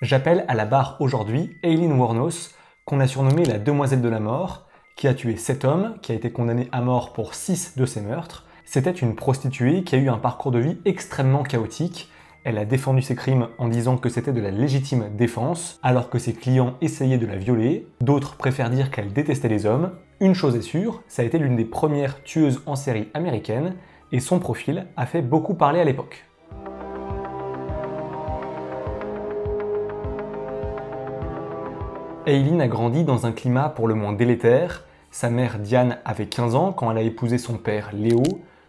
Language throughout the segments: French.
J'appelle à la barre aujourd'hui Aileen Wuornos, qu'on a surnommée la demoiselle de la mort, qui a tué 7 hommes, qui a été condamnée à mort pour 6 de ses meurtres. C'était une prostituée qui a eu un parcours de vie extrêmement chaotique. Elle a défendu ses crimes en disant que c'était de la légitime défense, alors que ses clients essayaient de la violer. D'autres préfèrent dire qu'elle détestait les hommes. Une chose est sûre, ça a été l'une des premières tueuses en série américaines, et son profil a fait beaucoup parler à l'époque. Aileen a grandi dans un climat pour le moins délétère. Sa mère Diane avait 15 ans quand elle a épousé son père Léo.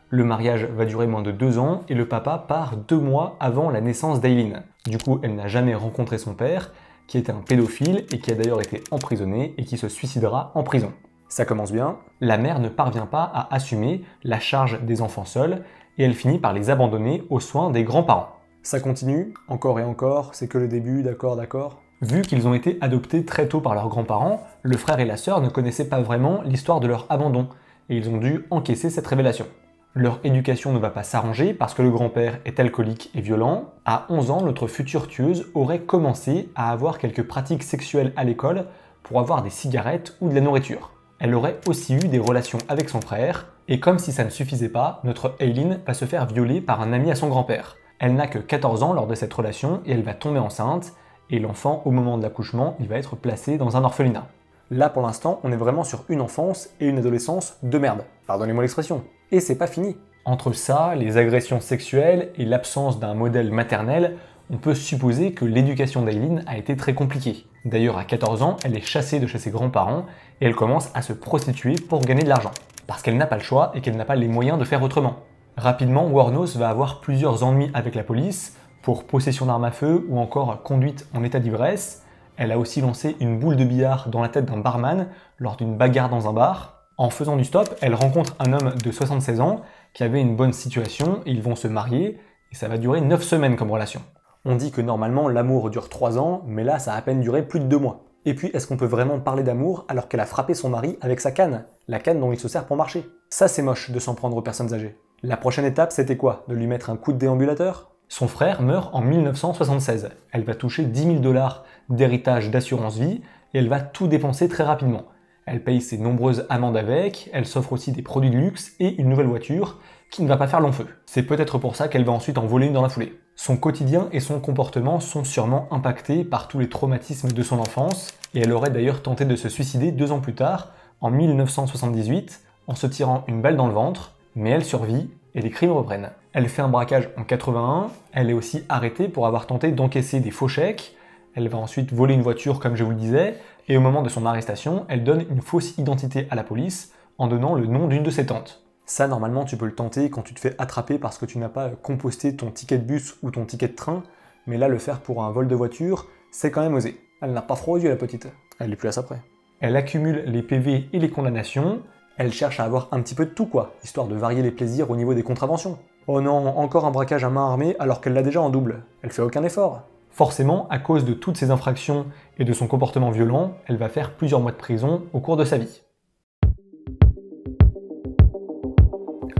Le mariage va durer moins de 2 ans et le papa part 2 mois avant la naissance d'Aileen. Du coup, elle n'a jamais rencontré son père, qui était un pédophile et qui a d'ailleurs été emprisonné et qui se suicidera en prison. Ça commence bien. La mère ne parvient pas à assumer la charge des enfants seuls et elle finit par les abandonner aux soins des grands-parents. Ça continue, encore et encore, c'est que le début, d'accord. Vu qu'ils ont été adoptés très tôt par leurs grands-parents, le frère et la sœur ne connaissaient pas vraiment l'histoire de leur abandon, et ils ont dû encaisser cette révélation. Leur éducation ne va pas s'arranger parce que le grand-père est alcoolique et violent. À 11 ans, notre future tueuse aurait commencé à avoir quelques pratiques sexuelles à l'école pour avoir des cigarettes ou de la nourriture. Elle aurait aussi eu des relations avec son frère, et comme si ça ne suffisait pas, notre Aileen va se faire violer par un ami à son grand-père. Elle n'a que 14 ans lors de cette relation et elle va tomber enceinte, et l'enfant, au moment de l'accouchement, il va être placé dans un orphelinat. Là, pour l'instant, on est vraiment sur une enfance et une adolescence de merde. Pardonnez-moi l'expression. Et c'est pas fini. Entre ça, les agressions sexuelles et l'absence d'un modèle maternel, on peut supposer que l'éducation d'Aileen a été très compliquée. D'ailleurs, à 14 ans, elle est chassée de chez ses grands-parents et elle commence à se prostituer pour gagner de l'argent. Parce qu'elle n'a pas le choix et qu'elle n'a pas les moyens de faire autrement. Rapidement, Wuornos va avoir plusieurs ennuis avec la police, pour possession d'armes à feu ou encore conduite en état d'ivresse. Elle a aussi lancé une boule de billard dans la tête d'un barman lors d'une bagarre dans un bar. En faisant du stop, elle rencontre un homme de 76 ans qui avait une bonne situation et ils vont se marier et ça va durer 9 semaines comme relation. On dit que normalement l'amour dure 3 ans, mais là ça a à peine duré plus de 2 mois. Et puis est-ce qu'on peut vraiment parler d'amour alors qu'elle a frappé son mari avec sa canne, la canne dont il se sert pour marcher? Ça c'est moche de s'en prendre aux personnes âgées. La prochaine étape c'était quoi? De lui mettre un coup de déambulateur? Son frère meurt en 1976. Elle va toucher 10 000 $ d'héritage d'assurance vie et elle va tout dépenser très rapidement. Elle paye ses nombreuses amendes avec, elle s'offre aussi des produits de luxe et une nouvelle voiture qui ne va pas faire long feu. C'est peut-être pour ça qu'elle va ensuite en voler une dans la foulée. Son quotidien et son comportement sont sûrement impactés par tous les traumatismes de son enfance et elle aurait d'ailleurs tenté de se suicider 2 ans plus tard, en 1978, en se tirant une balle dans le ventre, mais elle survit et les crimes reprennent. Elle fait un braquage en 81, elle est aussi arrêtée pour avoir tenté d'encaisser des faux chèques, elle va ensuite voler une voiture comme je vous le disais, et au moment de son arrestation, elle donne une fausse identité à la police en donnant le nom d'une de ses tantes. Ça, normalement, tu peux le tenter quand tu te fais attraper parce que tu n'as pas composté ton ticket de bus ou ton ticket de train, mais là, le faire pour un vol de voiture, c'est quand même osé. Elle n'a pas froid aux yeux, la petite. Elle est plus à ça près. Elle accumule les PV et les condamnations. Elle cherche à avoir un petit peu de tout quoi, histoire de varier les plaisirs au niveau des contraventions. Oh non, encore un braquage à main armée alors qu'elle l'a déjà en double. Elle fait aucun effort. Forcément, à cause de toutes ces infractions et de son comportement violent, elle va faire plusieurs mois de prison au cours de sa vie.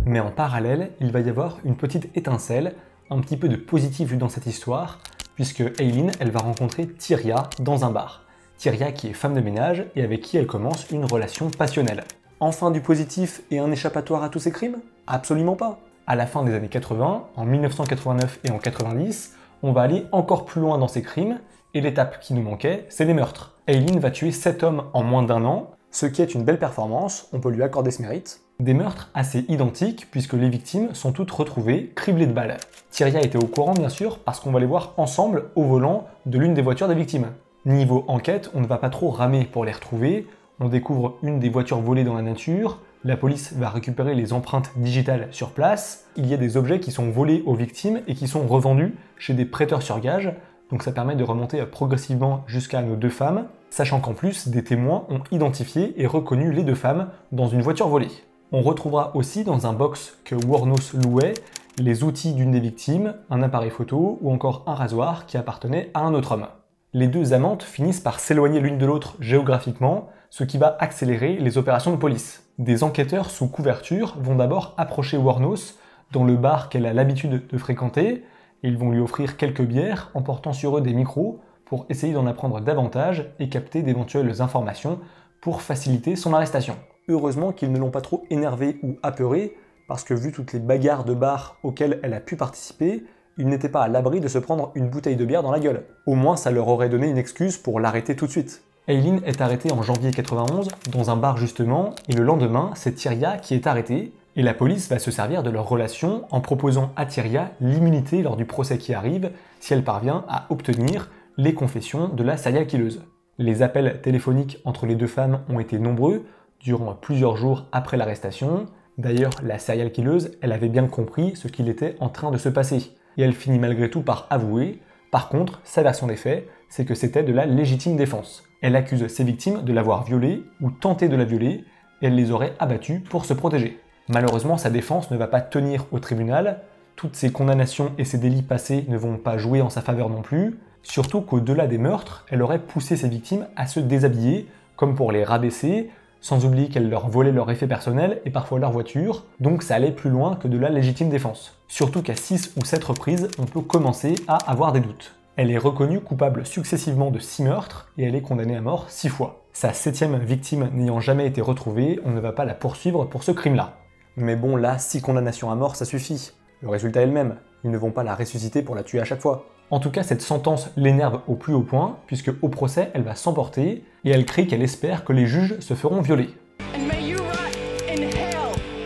Mais en parallèle, il va y avoir une petite étincelle, un petit peu de positif dans cette histoire, puisque Aileen, elle va rencontrer Tyria dans un bar. Tyria qui est femme de ménage et avec qui elle commence une relation passionnelle. Enfin du positif et un échappatoire à tous ces crimes? Absolument pas. À la fin des années 80, en 1989 et en 90, on va aller encore plus loin dans ces crimes, et l'étape qui nous manquait, c'est les meurtres. Aileen va tuer 7 hommes en moins d'1 an, ce qui est une belle performance, on peut lui accorder ce mérite. Des meurtres assez identiques, puisque les victimes sont toutes retrouvées criblées de balles. Tyria était au courant bien sûr, parce qu'on va les voir ensemble au volant de l'une des voitures des victimes. Niveau enquête, on ne va pas trop ramer pour les retrouver, on découvre une des voitures volées dans la nature, la police va récupérer les empreintes digitales sur place, il y a des objets qui sont volés aux victimes et qui sont revendus chez des prêteurs sur gage, donc ça permet de remonter progressivement jusqu'à nos 2 femmes, sachant qu'en plus, des témoins ont identifié et reconnu les 2 femmes dans une voiture volée. On retrouvera aussi dans un box que Wuornos louait les outils d'une des victimes, un appareil photo ou encore un rasoir qui appartenait à un autre homme. Les 2 amantes finissent par s'éloigner l'une de l'autre géographiquement, ce qui va accélérer les opérations de police. Des enquêteurs sous couverture vont d'abord approcher Wuornos dans le bar qu'elle a l'habitude de fréquenter, et ils vont lui offrir quelques bières en portant sur eux des micros pour essayer d'en apprendre davantage et capter d'éventuelles informations pour faciliter son arrestation. Heureusement qu'ils ne l'ont pas trop énervé ou apeuré, parce que vu toutes les bagarres de bar auxquelles elle a pu participer, il n'était pas à l'abri de se prendre une bouteille de bière dans la gueule. Au moins, ça leur aurait donné une excuse pour l'arrêter tout de suite. Aileen est arrêtée en janvier 91, dans un bar justement, et le lendemain, c'est Tyria qui est arrêtée, et la police va se servir de leur relation en proposant à Tyria l'immunité lors du procès qui arrive, si elle parvient à obtenir les confessions de la serial killeuse. Les appels téléphoniques entre les deux femmes ont été nombreux, durant plusieurs jours après l'arrestation. D'ailleurs, la serial killeuse, elle avait bien compris ce qu'il était en train de se passer, et elle finit malgré tout par avouer. Par contre, sa version des faits, c'est que c'était de la légitime défense. Elle accuse ses victimes de l'avoir violée ou tenté de la violer, et elle les aurait abattues pour se protéger. Malheureusement, sa défense ne va pas tenir au tribunal, toutes ses condamnations et ses délits passés ne vont pas jouer en sa faveur non plus, surtout qu'au-delà des meurtres, elle aurait poussé ses victimes à se déshabiller, comme pour les rabaisser, sans oublier qu'elle leur volait leur effet personnel et parfois leur voiture, donc ça allait plus loin que de la légitime défense. Surtout qu'à 6 ou 7 reprises, on peut commencer à avoir des doutes. Elle est reconnue coupable successivement de 6 meurtres et elle est condamnée à mort 6 fois. Sa 7e victime n'ayant jamais été retrouvée, on ne va pas la poursuivre pour ce crime-là. Mais bon, là, 6 condamnations à mort, ça suffit. Le résultat est le même. Ils ne vont pas la ressusciter pour la tuer à chaque fois. En tout cas, cette sentence l'énerve au plus haut point, puisque au procès, elle va s'emporter, et elle crie qu'elle espère que les juges se feront violer.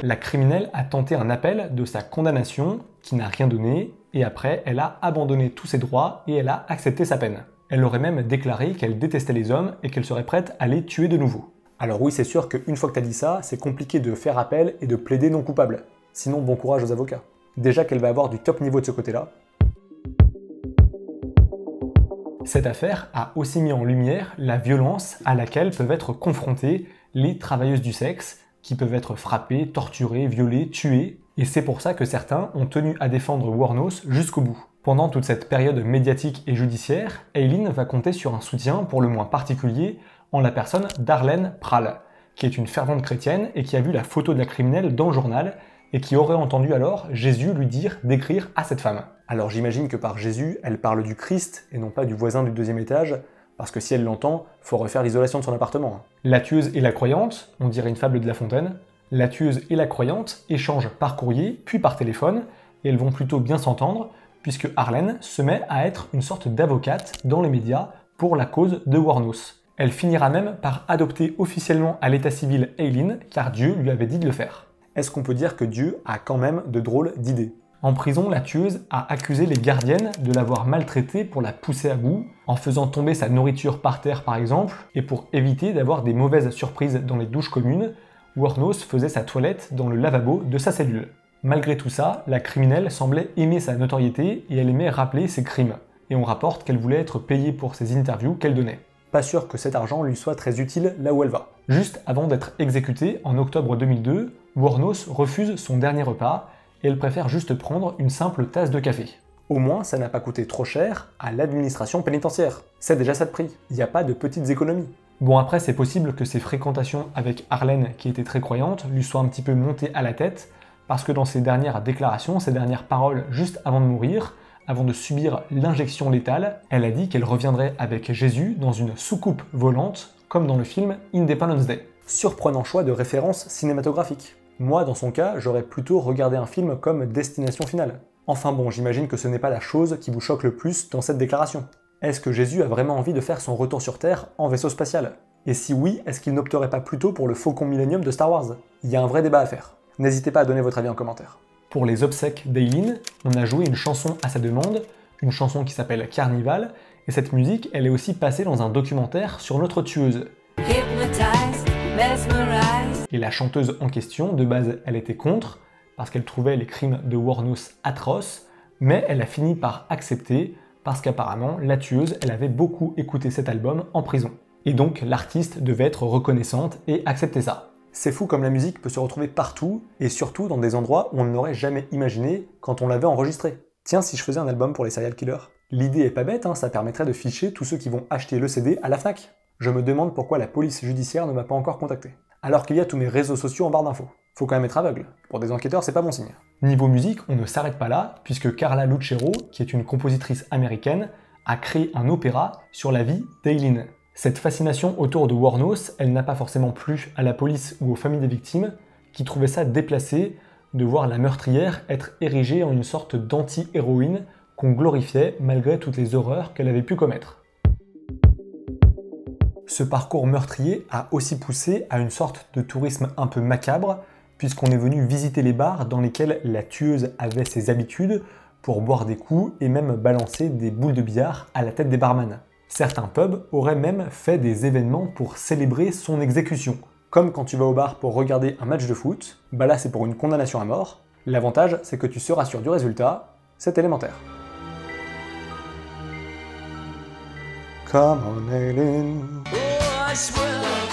La criminelle a tenté un appel de sa condamnation, qui n'a rien donné, et après, elle a abandonné tous ses droits et elle a accepté sa peine. Elle aurait même déclaré qu'elle détestait les hommes et qu'elle serait prête à les tuer de nouveau. Alors oui, c'est sûr qu'une fois que t'as dit ça, c'est compliqué de faire appel et de plaider non coupable. Sinon, bon courage aux avocats. Déjà qu'elle va avoir du top niveau de ce côté-là. Cette affaire a aussi mis en lumière la violence à laquelle peuvent être confrontées les travailleuses du sexe, qui peuvent être frappées, torturées, violées, tuées, et c'est pour ça que certains ont tenu à défendre Wuornos jusqu'au bout. Pendant toute cette période médiatique et judiciaire, Aileen va compter sur un soutien pour le moins particulier en la personne d'Arlene Prall, qui est une fervente chrétienne et qui a vu la photo de la criminelle dans le journal et qui aurait entendu alors Jésus lui dire d'écrire à cette femme. Alors j'imagine que par Jésus, elle parle du Christ et non pas du voisin du 2e étage, parce que si elle l'entend, faut refaire l'isolation de son appartement. La tueuse et la croyante, on dirait une fable de La Fontaine, la tueuse et la croyante échangent par courrier puis par téléphone, et elles vont plutôt bien s'entendre, puisque Arlene se met à être une sorte d'avocate dans les médias pour la cause de Wuornos. Elle finira même par adopter officiellement à l'état civil Aileen, car Dieu lui avait dit de le faire. Est-ce qu'on peut dire que Dieu a quand même de drôles d'idées? En prison, la tueuse a accusé les gardiennes de l'avoir maltraitée pour la pousser à bout, en faisant tomber sa nourriture par terre par exemple, et pour éviter d'avoir des mauvaises surprises dans les douches communes, Wuornos faisait sa toilette dans le lavabo de sa cellule. Malgré tout ça, la criminelle semblait aimer sa notoriété et elle aimait rappeler ses crimes. Et on rapporte qu'elle voulait être payée pour ses interviews qu'elle donnait. Pas sûr que cet argent lui soit très utile là où elle va. Juste avant d'être exécutée, en octobre 2002, Wuornos refuse son dernier repas et elle préfère juste prendre une simple tasse de café. Au moins, ça n'a pas coûté trop cher à l'administration pénitentiaire. C'est déjà ça de prix. Il n'y a pas de petites économies. Bon, après, c'est possible que ses fréquentations avec Arlene, qui était très croyante, lui soient un petit peu montées à la tête, parce que dans ses dernières déclarations, ses dernières paroles juste avant de mourir, avant de subir l'injection létale, elle a dit qu'elle reviendrait avec Jésus dans une soucoupe volante, comme dans le film Independence Day. Surprenant choix de référence cinématographique. Moi, dans son cas, j'aurais plutôt regardé un film comme Destination Finale. Enfin bon, j'imagine que ce n'est pas la chose qui vous choque le plus dans cette déclaration. Est-ce que Jésus a vraiment envie de faire son retour sur Terre en vaisseau spatial? Et si oui, est-ce qu'il n'opterait pas plutôt pour le Faucon Millenium de Star Wars? Il y a un vrai débat à faire. N'hésitez pas à donner votre avis en commentaire. Pour les obsèques d'Aileen, on a joué une chanson à sa demande, une chanson qui s'appelle Carnival, et cette musique, elle est aussi passée dans un documentaire sur notre tueuse. Et la chanteuse en question, de base, elle était contre, parce qu'elle trouvait les crimes de Wuornos atroces, mais elle a fini par accepter, parce qu'apparemment, la tueuse, elle avait beaucoup écouté cet album en prison. Et donc, l'artiste devait être reconnaissante et accepter ça. C'est fou comme la musique peut se retrouver partout, et surtout dans des endroits où on n'aurait jamais imaginé quand on l'avait enregistré. Tiens, si je faisais un album pour les serial killers. L'idée est pas bête, hein, ça permettrait de ficher tous ceux qui vont acheter le CD à la Fnac. Je me demande pourquoi la police judiciaire ne m'a pas encore contacté. Alors qu'il y a tous mes réseaux sociaux en barre d'infos. Faut quand même être aveugle. Pour des enquêteurs, c'est pas bon signe. Niveau musique, on ne s'arrête pas là, puisque Carla Lucero, qui est une compositrice américaine, a créé un opéra sur la vie d'Eileen. Cette fascination autour de Wuornos, elle n'a pas forcément plu à la police ou aux familles des victimes, qui trouvaient ça déplacé de voir la meurtrière être érigée en une sorte d'anti-héroïne qu'on glorifiait malgré toutes les horreurs qu'elle avait pu commettre. Ce parcours meurtrier a aussi poussé à une sorte de tourisme un peu macabre, puisqu'on est venu visiter les bars dans lesquels la tueuse avait ses habitudes pour boire des coups et même balancer des boules de billard à la tête des barman. Certains pubs auraient même fait des événements pour célébrer son exécution. Comme quand tu vas au bar pour regarder un match de foot, bah là c'est pour une condamnation à mort. L'avantage, c'est que tu seras sûr du résultat, c'est élémentaire. Come on, Eileen. Oh, I swear.